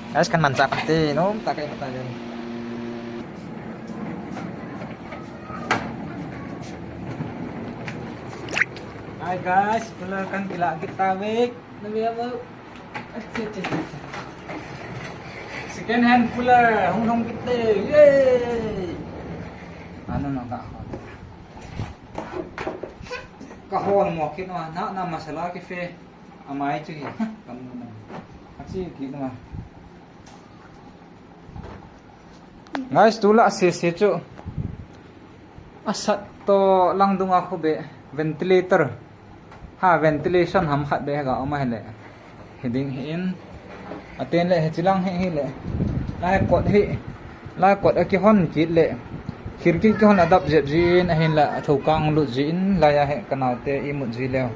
Guys kan mantap pasti, no tak kayak mata jadi. Hai guys, kan gila kita week, nabi apa? Second hand cooler, hong kita, yeay. Ano na kahon mo kit na masala kife amai chu hi kamu na achi kit na guys tula se chu asat to lang dung ako be ventilator ventilation ham khat be ga ama hele heading in aten le chilang he le la kot aki hon kit le khirki ki hon adap jep jin ahin la thokang lu jin la ya he kanau te imut ji leo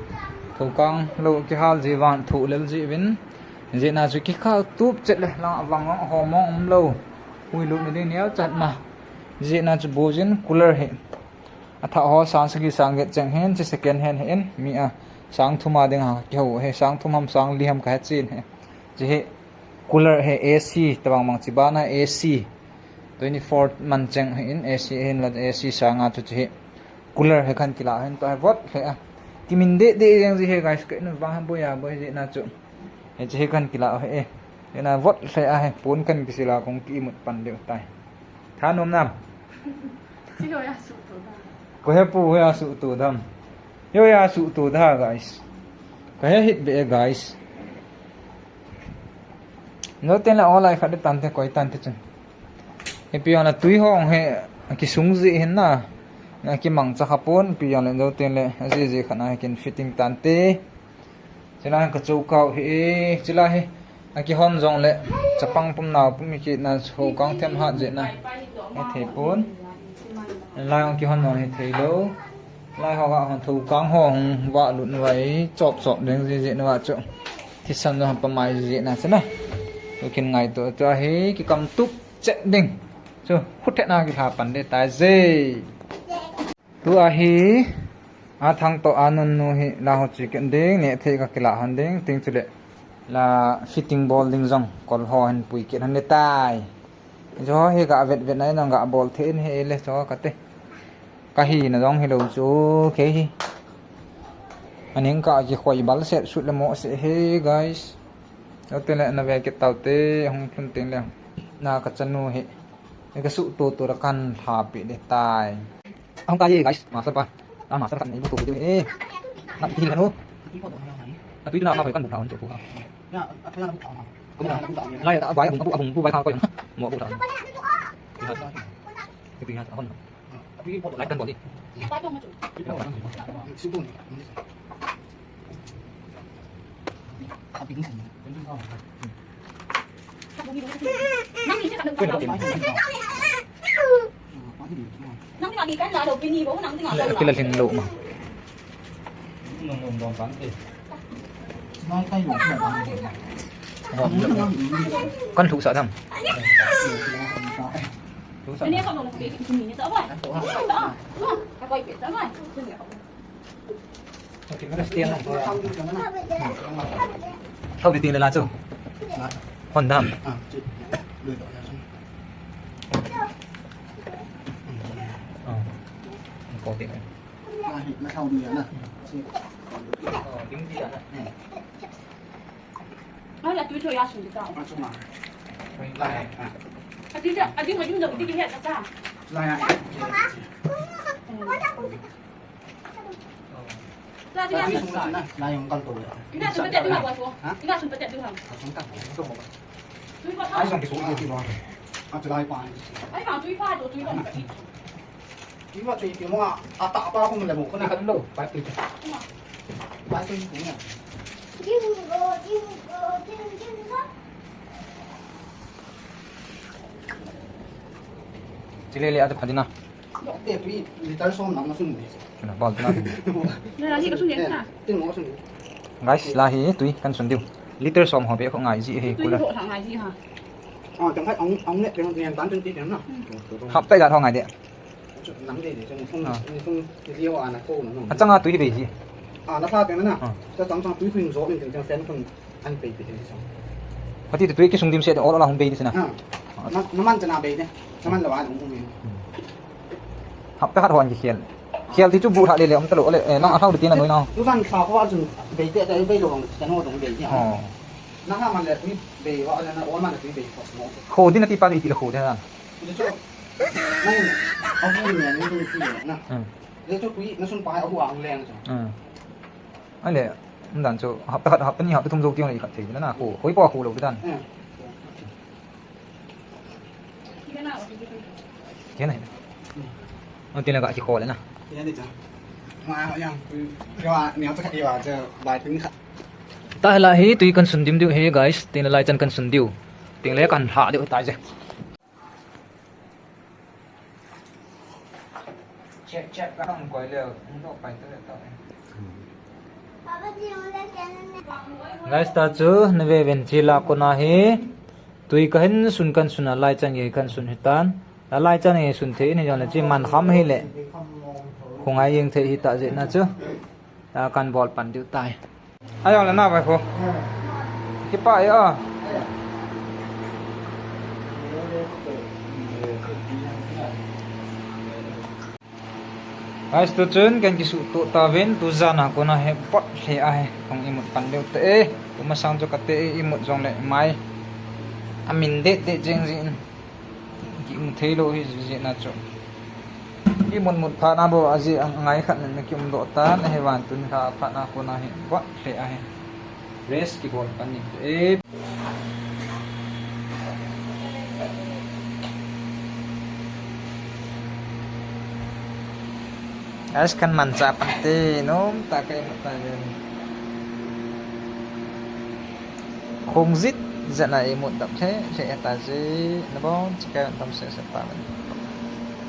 thokang lu ki hal ji wan thu lel ji win je na ju ki khau tup chet le la wang ho mong lo ui lu ni neo chat ma je na ju bojin cooler he atha ho sang sagi sang get chang hen che second hand hen mi a sang thuma ding ha ki ho he sang thumam sang liham ka chin he je he cooler he AC tawang mang chibana AC 24 man cheng in AC in la AC sanga chu chi cooler he khan kila hen to vot he a kimin de yang ji he guys ke no wang bo ya bo je na chu he chi khan kila he e na vot he a he pon kan kisila kong ki mut pan de tai tha nom nam ko he pu ya su tu dam yo ya su tu da guys ko he hit be guys no ten la all I khade tan te koi tan te chen he pion la tui hong he ki sung ji hen na ki mang cha khapon pion le do ten le ji khana kin fitting tan te chila ka chou kau he chila he ki hon jong le chapang pum naw pum ki na chho kang them ha je na he the pon lai ki hon non he thei lo lai ho ga hon thu kang hong wa lut wai chop deng ji na wa chu thi san no pa mai ji na chana kin ngai to he ki kam tup che ding so khut the na ki ha pan de tai je tu a hi a thang to anon no hi la ho chi ken ding ne the ka kila han ding ting chule la fitting ball ding jong kol ho han pui ken han le tai jo he ga vet nai na ga ball the in he le cho ka te ka hi na jong he lo chu ke hi aning ka ki khoi bal se sut le mo se he guys te le na ve ke tau te hong phun ting le na ka chanu he cái sự tu ra kan happy để tai ông cái gì guys mà sao pa mà sao kan ibu tu tu eh nak bikin kan tapi itu nak apa kan bukan untuk buka ya apa yang buka lai tak vai abung tu vai thao coi mau buka cái gì hả không tapi lai kan boleh Kila sin lo mà con thú sợ thầm không thì tiền là chứ hoàn thầm có tiền nó thâu đi nè tiếng gì ạ nó là túi thôi à sủng tao lại à chứ mà chúng đừng đi cái hiện ra lại ra đi lại lại con tủ chúng ta chuẩn bị đưa hàng vào xuống chúng ta chuẩn bị đưa hàng chúng ta không có túi vào ai dùng cái số gì đó à từ đây qua ấy vào túi pha rồi túi vào nhưng mà tùy kiểu mà tạo bao không là một con này kan lo phải tùy bãi tôi cũng là chỉ lấy ada phadina để tùy thì tới xong nó xuống đi kena bal tu đây là gì có xuống đến à tiếng nó xuống đi guys lahi tui kan sun diu liter som ho be ko ngai ji he túi kula hộ thằng này gì hả chẳng phải ông nè cái con bán chân tí điểm nào hap tai da thong ngai de nắm để cho nó không cái riêu à là khô nó achanga tui be ji à nó pha cái đó nè cho trong túi phình rỗ mình thường xem phần ăn bị thì xong pati tu cái sung dim set all là hong bay đi sana น้ำมันจะนาเบยเนี่ยน้ำมันละวานของผมเอง học cái hát hoàn cái khiel thì chụp vụ thạ liền ông ta lộ lệ nó thao được tiền là người nào ทุกท่านข่าวเขาว่าถึงเบยเตะเบยหลวงจะโน่ตรงเบยเนี่ย อ๋อ นักข่าวมันเลยมีเบยว่าอะไรนะโอ้มันเลยมีเบยของสมอง khô thì nó tí pa đi thì là khô thế nào จะชอบนั่นเอาผู้เนี่ยนี่เป็นที่นะ ừ เดี๋ยวชอบคุยนั่นส่วนปลายเอาหัวเอาแรงจ้ะ ừ anh lệ ông đàn cho học cái gì học cái thông dâu tiêu này thì nó là khô khối bò khô đầu cái đàn ที่นั่นน่ะเอาไปดู thế này ông tiền là gọi chỉ khô đấy nè ที่นั่นดิจ้ะมาเขายังคือว่าเนี่ยจะขยับจะลายถึง ta là hi tùy cần sùn dim điệu hi guys tiền là lại chân cần sùn điệu tiền lẽ cần hạ điệu tại gì check các ông quay liều không phải tới tới guys ta chú nè về ventila con na hi tùy cái sùn cần sùn lại chân gì cần sùn hitan lại chân này sùn thế này là chỉ màn khám hay lệ không ai yên thế hi ta dễ na chứ ta cần bọt bản điệu tài ai là nào vậy cô cái bài à guys tu chun kan ki su tu ta ven tu zana ko na he pot he ai kong imut pan deu te tu ma sang cho ka te imut jong le mai amin de jeng jin ki mu thelo hi ji na cho ki mun mut pha na bo aji ngai khat na ki um do ta na he wan tun kha pha na ko na he pot he ai rest ki bol pan ni e as kan manca pante nom ta kai mata không zit giận này một đậm thế sẽ ta dễ nó bó chỉ cái tâm sẽ pa